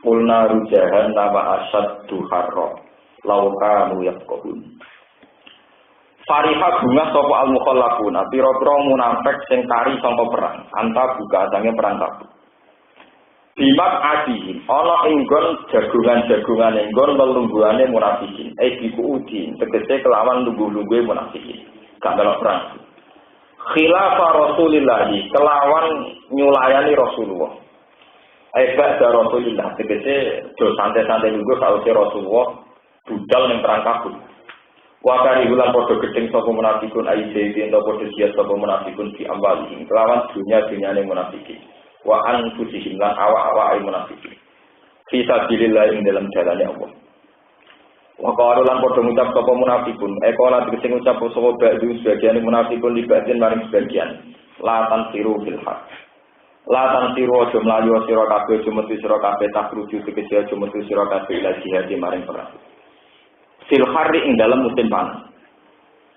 Speaker 1: Qulna rujahan nama asyaddu harra law kanu yafqahun. Fariha bunga sapa al-mukhallafuna pira-pira munafik sing kari sangka perang anta buka adange perang Tabuk. Bimak adihim ana enggon jagungan-jagungan enggon lelungguhane munafikin diku tegese kelawan lungguh-lungguhe munafikin gak melok perang. Khilafa Rasulillah kelawan nyulayani Rasulullah. Aibah dari Rasulullah, tegese do santai-santai nunggu sausi Rasulullah budal yang perang Tabuk. Wakari ulang podo gedeng sopo munafikun aideh ento podo siat sopo munafikun di ambalihim kelawan dunia-dunia yang munafikin. Wa anfusihim lan awak-awak munafikin. Fisabilillah ing dalam jalannya Allah. Wakari ulang podo ngucap sopo munafikun. Ekola tegese ngucap sopo ba'du sebagian munafikun libatin maring sebagian. Latan siru filhaq. Latan siro aja mlayu sira kabeh aja metu sira kabeh tak rujuk tegese aja metu sira kabeh ila jihad maring perang. Fil harri ing dalam musim panas.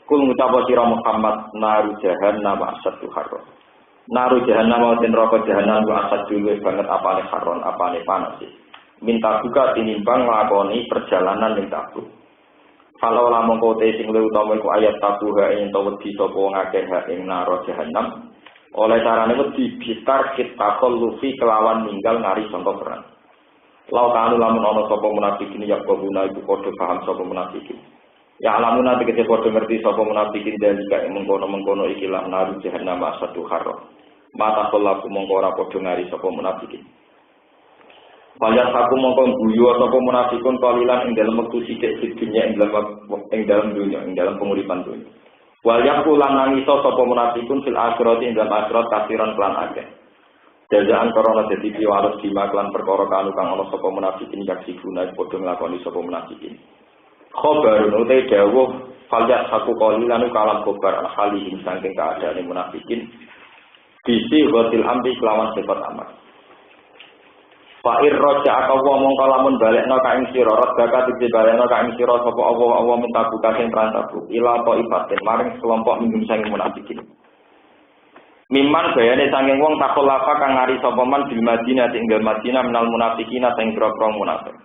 Speaker 1: Kul ngucapa sira Muhammad naru jahannam asatu harra. Naru jahannam ten neraka jahannam wa asatu luwih banget apane harron apane panas. Minta buka tinimbang nglakoni perjalanan ning Tabuk. Kalau lamun kote sing luwih utama iku ayat tabuha ing wedi sapa wong akeh ing naru jahannam. Oleh carane wedi bitar kita lufi kelawan ninggal ngari sangka perang. Lau kanu lamun ana sapa munafikin ya guna iku padha paham sapa munafikin. Ya alamuna tegese padha ngerti sapa munafikin dalika mengkono-mengkono ikilah naru jahannam asatu harra. Mata kulaku mongko ora padha ngari sapa munafikin. Banyak aku mongko guyu sapa munafikun kalilan ing dalem wektu sithik dunya ing dalam dunya ing dalam penguripan dunya. Wal yaqulan nangisa sapa munafikun fil akhirati ing dalam akhirat kasiran kelan akeh. Jajaan korona dadi piwales dima kelan perkara kanu kang ana sapa munafikin yaksifuna padha nglakoni sapa munafikin. Khabarun utai dawuh faljat saku qalilan kalam khabar halihim saking keadaane munafikin. Bisi ghatil amri kelawan sifat amat. Fa'ir roja akawa mongko lamun balekno ka ing sira rodaka dadi balekno ka ing sira sapa Allah minta buka sing transabu ila ibatin maring kelompok minggum sing munafikin. Miman bayane sanging wong takolafa kang ngari sapa man bil Madinah tinggal Madinah menal munafikina sing grogro munafik.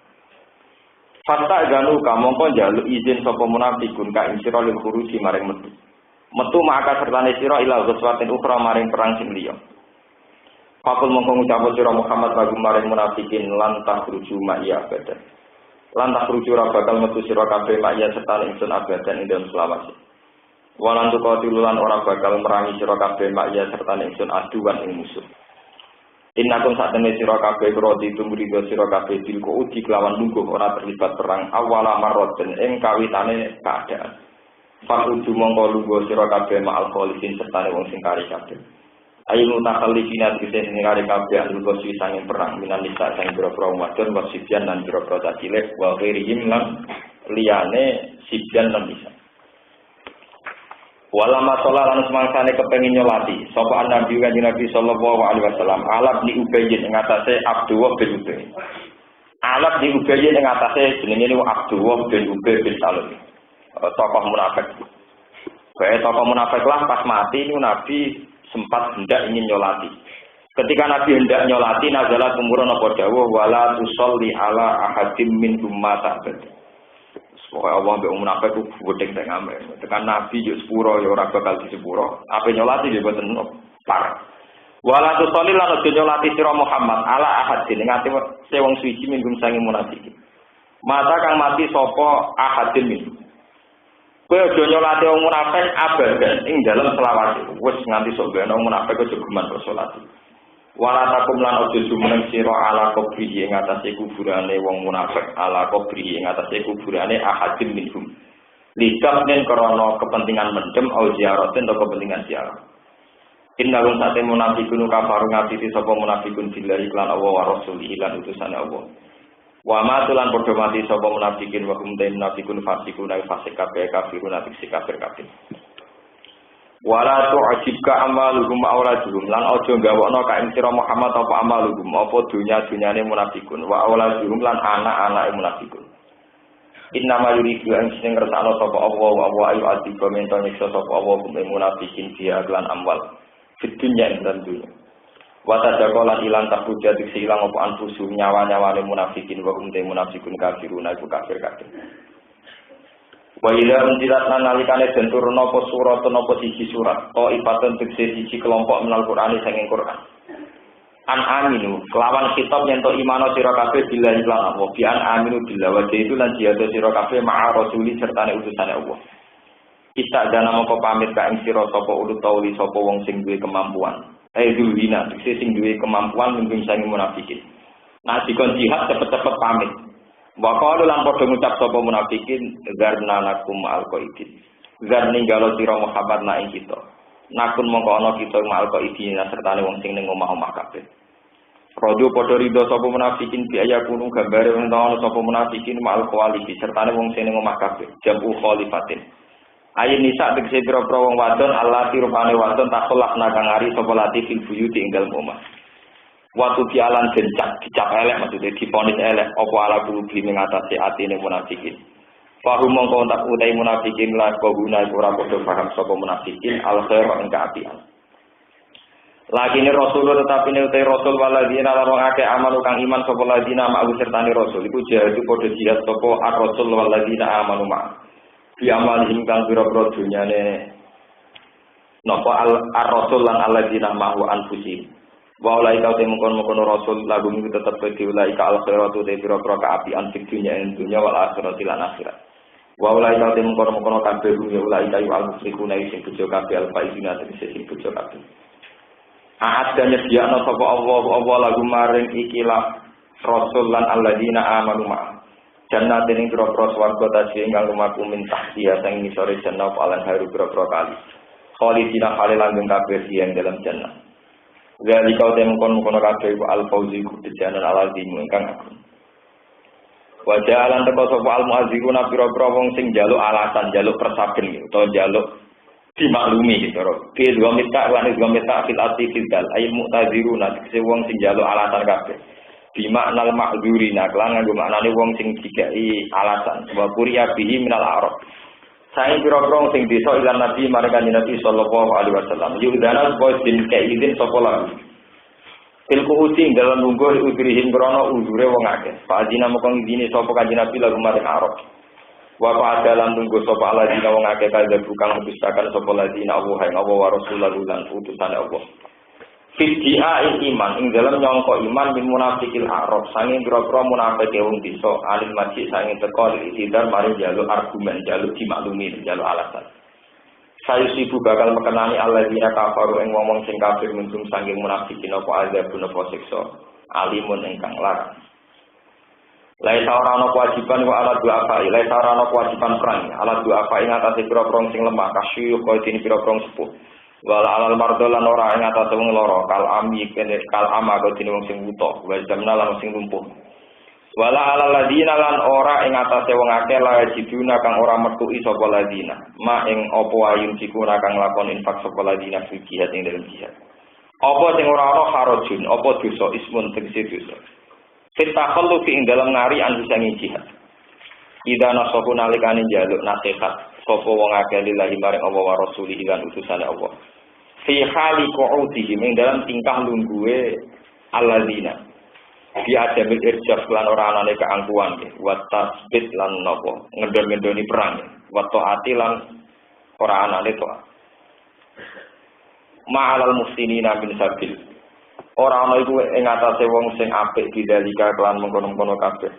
Speaker 1: Fata ganu ka mongko njaluk izin sapa munafikun ka ing sira lil khuruji maring metu. Metu maka sertane sira ila ghuswatin ukhra maring perang sing liya. Fakul mongko ngucap sira Muhammad lagu maring munafikin lan tahruju ma'iya abada. Lan takruju ora bakal metu sira kabeh makya serta ingsun abadan ing dalem selawase. Walan tuqatilulan ora bakal merangi sira kabeh makya serta ingsun aduan ing musuh. Innakum satene sira kabeh krodi tumrido sira kabeh dilku uji kelawan lungguh ora terlibat perang awala marraten ing kawitane keadaan. Fakudu mongko lungguh sira kabeh ma'al kholisin serta wong sing kari kabeh. Ayo mutakhallifina tegese sing kari kabeh algo sisane perang minan nisa sang boro-boro wadon wasibyan lan boro-boro cilik wa ghairihim lan liyane sibyan lan nisa. Walama sholat lan semangsane kepengin nyolati sapa Nabi kanjeng Nabi sallallahu alaihi wasallam alab ni Ubayyin ing atase Abdullah bin Ubay. Alab ni Ubayyin ing atase jenenge niku Abdullah bin Ubay bin Salul. Tokoh munafik. Kayak tokoh munafik lah pas mati niku Nabi sempat hendak ingin nyolati. Ketika Nabi hendak nyolati nazala tumurun apa dawuh wala tusolli ala ahadim minhum mata. Pokoke Allah mbek munafik ku gedeng teng ame. Tekan Nabi yo sepuro yo ora bakal disepuro. Ape nyolati yo boten par. Wala tusolli lan aja nyolati sira Muhammad ala ahadin ngati wong suci minhum sange munafik. Mata kang mati sapa ahadin minhum. Kowe aja nyolati wong munafik abadan ing dalem selawase. Wis nganti sok beno munafik aja geman salat. Wala takum lan aja jumeneng sira ala kubri ing atase kuburane wong munafik ala kubri ing atase kuburane ahadin minhum. Lidah nen krana kepentingan mendem au ziaraten atau kepentingan ziarah. Innahum sate munafiqun kafaru ngati sapa munafiqun billahi lan Allah wa rasulihi lan utusane Allah. Wa ma tulan padha mati sapa munafikin wa hum munafiqun fasiqun fasik kabeh kafirun atiksi kafir kabeh. Wala tu'jibka amaluhum auladuhum lan aja gawokno ka ing sira Muhammad apa amaluhum apa dunya-dunyane munafiqun wa auladuhum lan anak-anake munafiqun. Innama yuridu an sing ngersakno sapa Allah wa wa ayu atiba mento nyiksa sapa Allah ing munafiqin dia lan amwal fid dunya ing dunya. Wa tadakolan ilang takujat silang apa anfusu nyawa-nyawane munafikin wa hum munafiqun kafirun iku kafir kabeh. Wa ila unzilat nalikane den turun apa surat napa siji surat o ipatan tekse siji kelompok menal Qur'an sanging Qur'an. An aminu kelawan kitab yen to imano sira kabeh billahi lan Allah bi an aminu billah wa itu lan jihad sira kabeh ma'a rasuli sertane utusane Allah. Kita dana moko pamit ka ing sira sapa ulut tauli sapa wong sing duwe kemampuan. Dulina tekse sing duwe kemampuan mungkin sanging munafikin. Nah dikon jihad cepet-cepet pamit. Wa qalu lan padha ngucap sapa munafikin zarna nakum alqaidin. Zar ninggalo sira Muhammad na ing kita. Nakun mongko ana kita alqaidin sertane wong sing ning omah-omah kabeh. Rodo padha rido sapa munafikin biaya kuno gambare wong ana sapa munafikin mal kualiti sertane wong sing ning omah kabeh. Jamu khalifatin. Ayin nisa tegese pira-pira wong wadon allati rupane wadon takolak nakang ari sapa lati fil buyuti ing dalem omah. Waktu dialan dencak, dicap elek maksudnya diponis elek apa ala bulubi mengatasi atine munafikin. Fahum mongko tak utai munafikin la koguna ora padha paham sapa munafikin al khair ing kaapian. Lakine rasul tetapi ne utai rasul waladina lan akeh amal kang iman sapa ladina ma'u sertane rasul iku jihad padha jihad sapa ar-rasul waladina amanu ma. Fi amalihim kang pira-pira dunyane napa ar-rasul lan aladina ma'u anfusihim. Wa ulai kau temukon rasul lagu ini tetap bagi ulai ka al khairatu te pira-pira kaapian fik dunya ing dunya wal akhirati lan akhirat. Wa ulai kau temukon kabeh ya ulai kayu al musyrikuna sing bejo kabeh al faizina tegese sing bejo kabeh. Aat dan nyediakno sapa Allah lagu maring ikilah rasul lan alladzina amanu ma. Jannatin ing pira-pira swarga tasih ingkang lumaku min tahtiha sing ngisore jannah alan haru pira-pira kali. Khalidina khalil langgeng kabeh ing dalam jannah. Jadi kau temukon kabeh ku al-fauzi ku dejanan al-azim ingkang agung. Wajah alan teko sapa al-muazziruna pira-pira wong sing njaluk alasan, njaluk persaben utawa njaluk dimaklumi gitu. Ki dua mita lan dua mita fil ati fil ay mu'taziruna tegese wong sing njaluk alasan kabeh. Bi maknal ma'dzurina lan nganggo maknane wong sing dikai alasan. Wa quriya bihi minal a'rab. Saya pira-pira sing desa ilan Nabi marang Nabi sallallahu alaihi wasallam. Yudana boy din kaidin sapa lagu. Ilku uti dalam lungguh udrihin krana uzure wong akeh. Fadina moko ngidini sapa kanjeng Nabi lagu marang Arab. Wa fa'adalan lungguh sapa aladina wong akeh kaya bukan mutusaken sapa ladina Allah ing Allah wa rasulullah lan utusane Allah. Fidia iman ing dalam nyongko iman min munafikil arab sanging kira-kira munafik wong desa alil masjid sanging teko ditidar mari njaluk argumen njaluk dimaklumi njaluk alasan. Saya sibu bakal mekenani alladzina kafaru ing wong sing kafir minum sanging munafikin apa azabun apa siksa alimun ingkang larang. Laisa ora ana kewajiban wa ala dua apa laisa ora ana kewajiban perang ala dua apa ing atase pira-pira sing lemah kasyu kaya dene pira-pira sepuh. Wala alal mardo lan ora ing atase wong lara kal ami kal ama kaya dene wong sing buta wa jamna lan sing lumpuh. Wala alal ladina lan ora ing atase wong akeh la jiduna kang ora metuki sapa ladina ma ing apa wayun sikuna kang lakon infak sapa ladina fil jihad ing dalem jihad. Apa sing ora ana harajun apa dosa ismun tegese dosa. Kita kalau ing dalam ngari an bisa jihad. Ida nasoku nalikane njaluk nasihat sapa wong akeh lillahi maring Allah wa rasulih lan utusane Allah. Fi hali qu'udihim ing dalam tingkah lungguhe alladzina. Bi adamil irjaf lan ora anane keangkuhan nggih. Wa tasbit lan napa ngendon-ngendoni perang. Wa taati lan ora anane taat. Ma'alal muslimina bin sabil. Ora ana iku ing atase wong sing apik bidalika kelan mengkono-kono kabeh.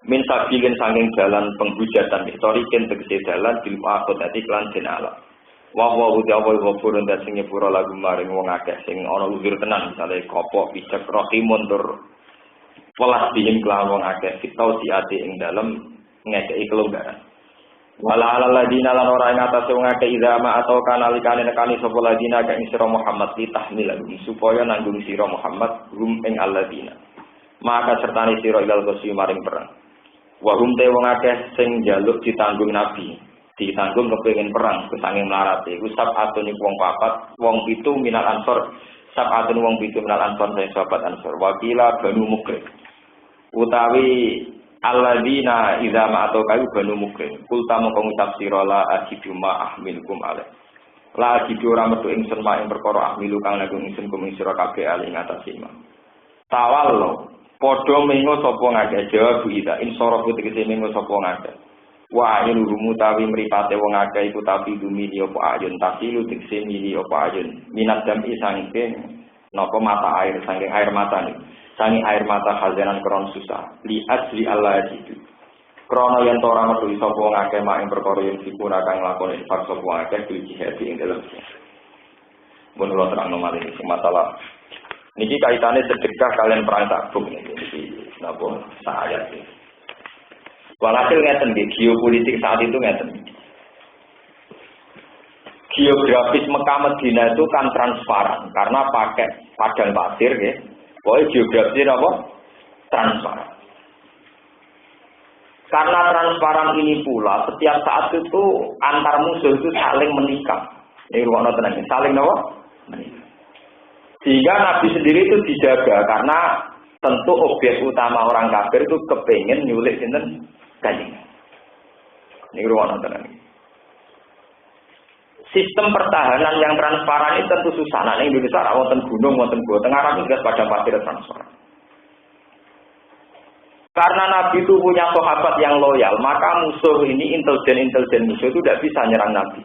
Speaker 1: Min sabilin sanging jalan penghujatan historikin tegese dalan bil ma'qud dadi kelan jenala. Wa wa udawa ghafurun dan sing nyepura lagu maring wong akeh sing ana uzur tenan misale kopok bijak rahimun tur welas dihim kelan wong akeh fitau diati ing dalem ngekeki kelonggaran. Wala ala ladina lan ora ing atase wong akeh idama atau kanalikane nekani sapa ladina ka ing sira Muhammad li tahmilahum supaya nanggung sira Muhammad hum ing alladina. Maka sertane sira ilal qasyi maring perang. Wa hum te wong akeh sing njaluk ditanggung nabi, ditanggung kepengin perang kesanging mlarate iku sabatun wong papat, wong 7 minal ansor, sabatun wong 7 minal ansor sing sahabat ansor. Wakila banu mukrim. Utawi alladzina idza ma atau kayu banu mukrim kulta mongko ngucap sira la ajidu ma ahmilkum alaih la ajidu ora metu ingsun ma ing perkara ahmilu kang nanggung ingsun kum ing sira kabeh ali ngatasi iman tawallo padha mengo sapa ngakeh jawab ida insarafu tegese mengo sapa ngakeh wa ayun rumutawi mripate wong akeh iku tapi dumili apa ayun tasilu tegese mili apa ayun minat jami saking napa mata air saking air mata nih sangi air mata hazanan kron susah li ajli Allah itu krana yen ora metu sapa ngakeh mak ing perkara yen dipun kang lakoni infak sapa ngakeh di jihad ing dalem mun ora terang nomale iki masalah niki kaitane sedekah kalian perang Tabuk niki napa saya iki walhasil ngeten nggih geopolitik saat itu ngeten geografis Mekah Madinah itu kan transparan karena pakai padang pasir nggih. Pokoknya geografi apa? Transparan. Karena transparan ini pula, setiap saat itu antar musuh itu saling menikah. Ini ruang tenang, saling apa? Menikah. Sehingga Nabi sendiri itu dijaga karena tentu objek utama orang kafir itu kepengen nyulik sinten Kanjeng. Ini ruang tenang. Sistem pertahanan yang transparan ini tentu susah. Nah, di Indonesia wonten gunung, wonten gua, tengah Arab juga pada pasir transparan. Karena Nabi itu punya sahabat yang loyal, maka musuh ini intelijen musuh itu tidak bisa nyerang Nabi.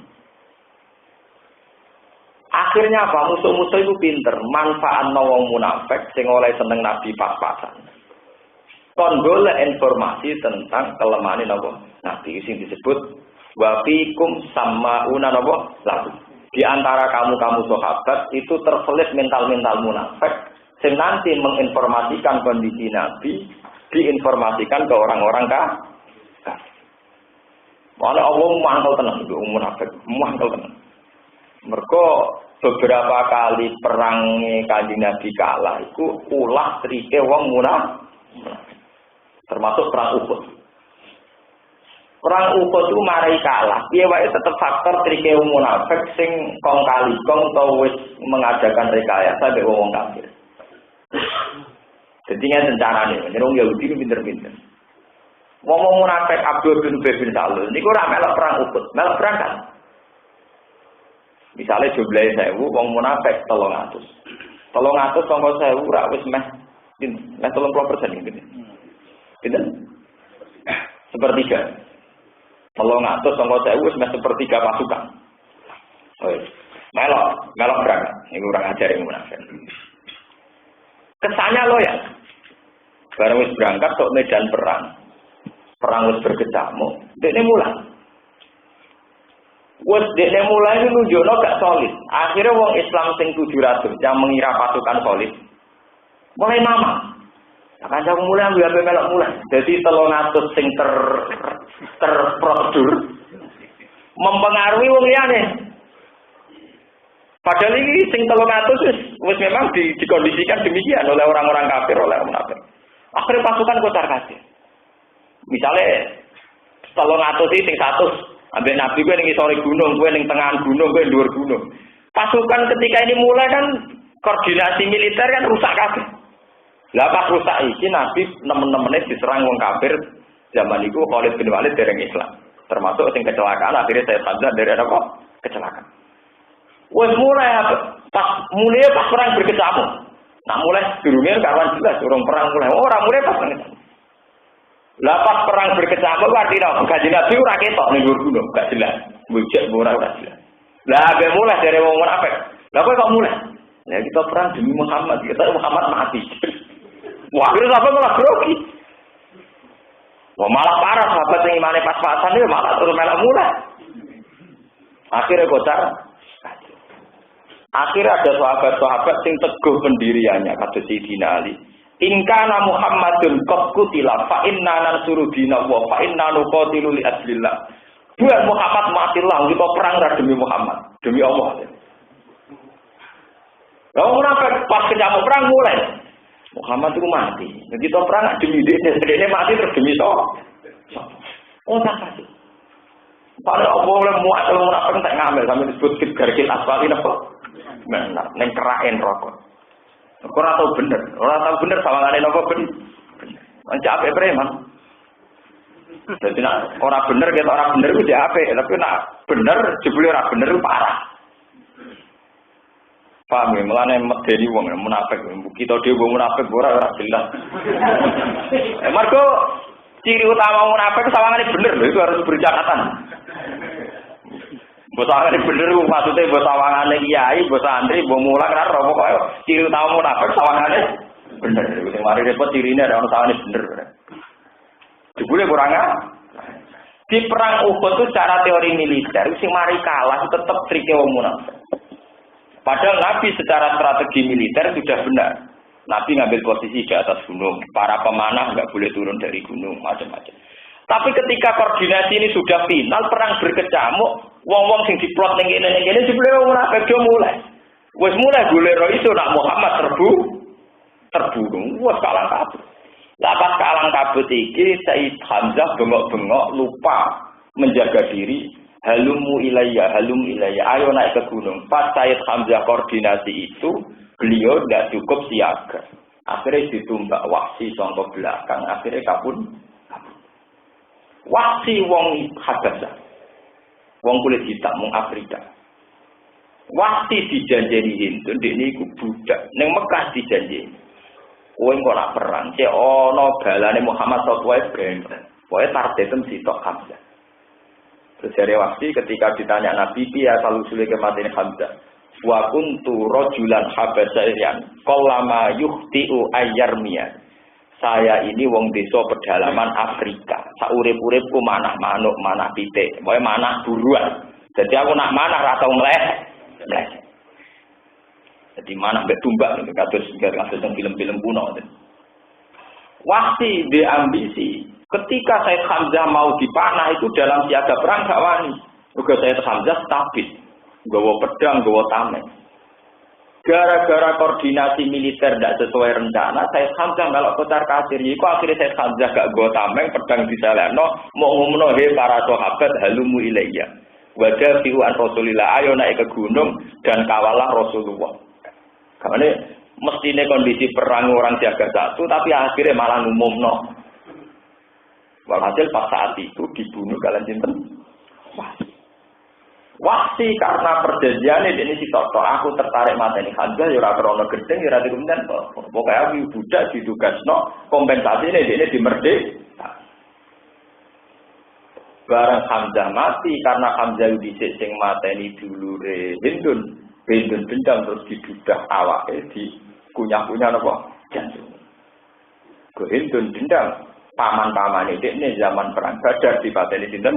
Speaker 1: Akhirnya apa? Musuh-musuh itu pinter, manfaat wong munafik sing oleh seneng Nabi pas-pasan. Kon golek informasi tentang kelemahan Nabi sing disebut wa fikum sama'una napa lagu. Di antara kamu sahabat itu terselip mental-mental munafik sing nanti menginformasikan kondisi Nabi, diinformasikan ke orang-orang kafir. Malah Allah mangkel tenan itu munafik, mangkel tenan. Mergo beberapa kali perangnya Kanjeng Nabi kalah iku ulah trike wong munafik. Termasuk perang Uhud. Perang Uhud itu marai kalah. Piye wae tetep faktor trike wong munafik sing kong kali kong tau wis mengadakan rekayasa mek wong kafir. Jadi ngene carane, wong Yahudi pinter-pinter. Wong munafik Abdul bin Ubay bin Salul niku ora melok perang Uhud, melok perang kan. Misale jumlahe 1000 wong munafik 300. 300 sangka 1000 ora wis meh 30% gitu. Gitu? Sepertiga. 300 sangka 1000 wis meh sepertiga pasukan. Oh, melok berangkat. Ini kurang ajar yang munafik. Kesannya loyal. Barang wis berangkat tok medan perang. Perang wis berkecamuk, dekne mulai. Wes dekne mulai itu nunjukno gak solid. Akhirnya wong Islam sing 700 yang mengira pasukan solid mulai mama. Akan jauh mulai ambil melok mulai. Jadi 300 sing terprosedur mempengaruhi wong liyane. Padahal ini sing 300 wis memang dikondisikan demikian oleh orang-orang kafir, oleh munafik. Akhirnya pasukan kocar-kacir. Misalnya 300 sing 100 ambek nabi gue ning sore gunung, gue ning tengah gunung, gue dhuwur gunung. Pasukan ketika ini mulai kan koordinasi militer kan rusak kabeh. Lah pas rusak iki nabi nemen-nemene diserang wong kafir zaman itu Khalid bin Walid dereng Islam. Termasuk sing kecelakaan akhirnya saya Hamzah dari apa? Kecelakaan. Wes mulai pas perang berkecamuk. Nah mulai durunge kawan jelas urung perang mulai. Ora mulai pas perang. Lah pas perang berkecamuk artinya gaji Nabi ora ketok ning dhuwur gunung, gak jelas. Bujek ora jelas. Lah abe mulai dari wong munafik. Lah kok mulai? Ya kita perang demi Muhammad, kita Muhammad mati. Wah, akhirnya sahabat malah grogi. Wah malah parah sahabat yang imane pas-pasan itu malah terus melak mulai. Akhirnya kocar. Akhirnya ada sahabat-sahabat yang teguh pendiriannya kata Sayyidina Ali. Ingkana Muhammadun qad qutila fa inna nansuru dinallahi fa inna nuqatilu li ajlillah. Buat Muhammad matilah kita perang demi Muhammad, demi Allah. Lalu munafik pas kecamuk perang mulai. Muhammad itu mati. Kita perang demi dia mati terus demi so. Oh tak kasih. Padahal Allah oleh muat munafik tak ngambil sampai disebut garkil asfalin apa? Benar, neng kerain rokok. Ora tau bener sawangane napa bener. Capek preman. Dadi nek ora bener ketok ora bener ku apik, tapi nek bener jebule ora bener parah. Paham ya, mulane medeni wong munafik. Kita dhewe wong munafik ora jelas. Mergo ciri utama munafik sawangane bener lho, itu harus bercatatan. Bosawangane bener maksudnya bosawangane kiai, bos santri, bos mulang kan ora pokoke ciri utama munafik sawangane bener. Sing mari repot cirine ada ono sawangane bener. Jebule kurang di perang Uhud itu secara teori militer sing mari kalah tetep trike wong munafik. Padahal Nabi secara strategi militer sudah benar. Nabi ngambil posisi di atas gunung, para pemanah nggak boleh turun dari gunung, macam-macam. Tapi ketika koordinasi ini sudah final, perang berkecamuk, wong-wong sing diplot ning kene jebule wong munafik yo mulai. Wis mulai golek iso nak Muhammad terbunuh. Wes kalang kabut. Lah pas kalang kabut iki Said Hamzah bengok-bengok lupa menjaga diri. Halum ilayya, ayo naik ke gunung. Pas Said Hamzah koordinasi itu, beliau tidak cukup siaga. Akhirnya ditumbak Wahsi sangka belakang, akhirnya kabur. Wahsi wong Habasah, wong kulit hitam, wong Afrika. Wahsi dijanjeni Hindu, ini iku budak. Neng Mekah dijanjeni. Kowe engko nak perang, cek ana balane Muhammad sallallahu alaihi wasallam. Pokoke targetem sitok Hamzah. Terus dari Wahsi ketika ditanya Nabi, "Ya selalu sulit kematian Hamzah." Wa kuntu rajulan habasyan qallama yuhti'u ayyarmiya. Saya ini wong desa pedalaman Afrika. Sak urip-uripku manah manuk, manah pitik, pokoke manah buruan. Jadi aku nak manah ra tau mleh. Jadi manah mbek tumbak niku kados film-film kuno. Wahsi di ambisi. Ketika Said Hamzah mau dipanah itu dalam siaga perang gak wani. Uga Said Hamzah stabil. Gawa pedang, gawa tameng. Gara-gara koordinasi militer tidak sesuai rencana, Said Hamzah melok kocar kacir. Iku akhirnya Said Hamzah gak gawa tameng, pedang disalehno, mau ngumno he para sahabat halumu ilayya. Wajah fi'u an Rasulillah, ayo naik ke gunung dan kawalah Rasulullah. Karena mestinya kondisi perang orang siaga satu, tapi akhirnya malah ngumumno. Walhasil pas saat itu dibunuh kalian cinten. Wahsi karena perjanjian ini si toto aku tertarik mateni Hamzah ya ora krono gedeng ya ora dikumten pokoke aku budak ditugasno kompensasi ini dimerdek. Barang Hamzah mati karena Hamzah dhisik sing mateni dulure Hindun Bendun dendam terus didudah awake di kunyah-kunyah napa jantung. Bendun dendam paman-pamane dekne zaman perang Badar dipateni sinten?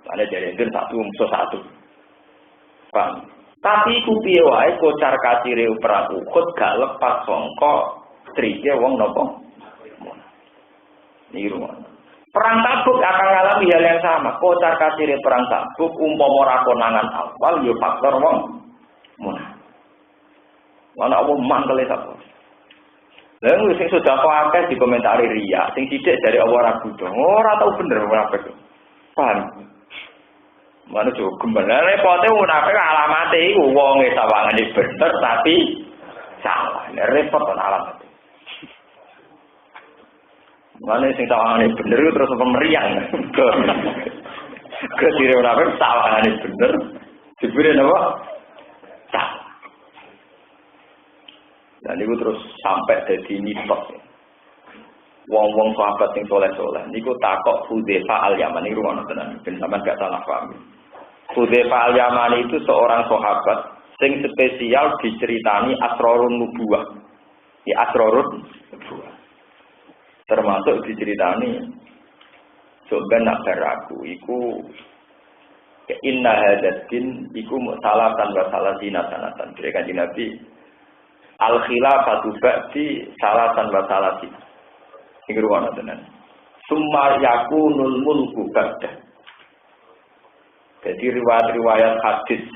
Speaker 1: Ana jare den satu musuh satu. Paham? Tapi iku piye wae kocar kacire perang Uhud gak lepas sangka trike wong napa? Niru. Perang Tabuk akan mengalami hal yang sama. Kocar kacire perang Tabuk umpama ora konangan awal yo faktor wong munafik. Ana apa mangkele sapa? Lalu sing sudah kok akeh dikomentari riya, sing sithik dari Allah ra butuh. Ora tau bener munafik. Paham? Mana coba kembali repote munafik alamate iku wonge sawangane bener tapi salah. Repot kan alamat. Mana sing sawangane bener terus pemeriang. Ke dire munafik sawangane bener. Dibure napa? Salah. Dan itu terus sampai jadi mitos. Wong-wong sahabat yang soleh-soleh. Niku takok Hudzaifah al-Yamani ruang tenan. Ben sampean gak salah paham. Hudzaifah al-Yamani itu seorang sahabat sing spesial diceritani asrorun nubuwah. Ya asrorun nubuwah. Termasuk diceritani coba nak baraku iku inna hadatin iku salatan wa salatina sanatan. Dari Kanjeng Nabi al-khilafatu ba'di salatan wa salatin. Iki ruwana tenan. Summa yakunul mulku ba'da. Jadi riwayat-riwayat hadis